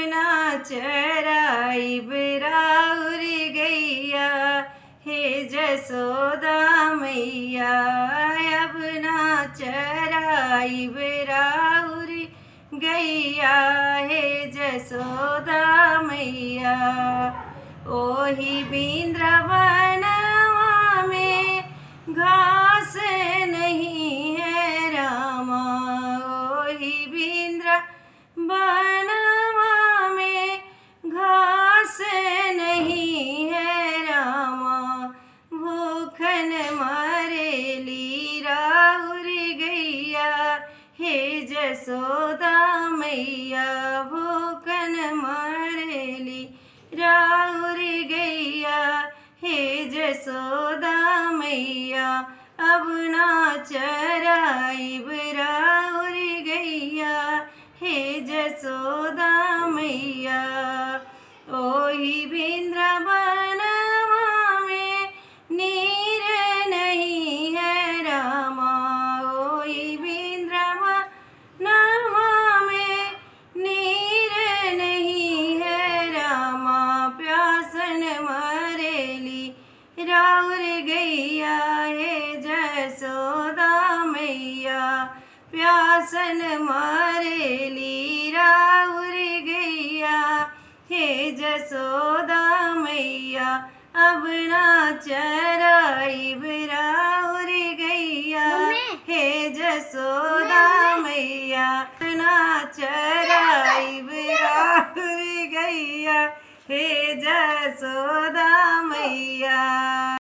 ना चराइब राउर गैया, हे जसोदा मैया। अब ना चराइब राउर गैया, हे जसोदा मैया। ओही बिंद्रवनवा में घास नहीं है रामा, ओही बिंद्रवनवा में घास नहीं है रामा। भूखन मरेली राउर गैया, हे जसोदा मैया। भूखन मरेली राउर गैया, हे जसोदा मैया। अब ना चराइब राउर गैया, हे जसोदा मैया। ओही बिंद्रवनवा में नीर नहीं है रामा, ओही बिंद्रवनवा में नीर नहीं है रामा। प्यासन मरेली राउर गैया, हे जसोदा मैया। प्यासन मरेली राउर गैया, हे जसोदा मैया। अब ना चराइब राउर गैया, हे जसोदा मैया। ना चराइब राउर गैया, हे जसोदा मैया।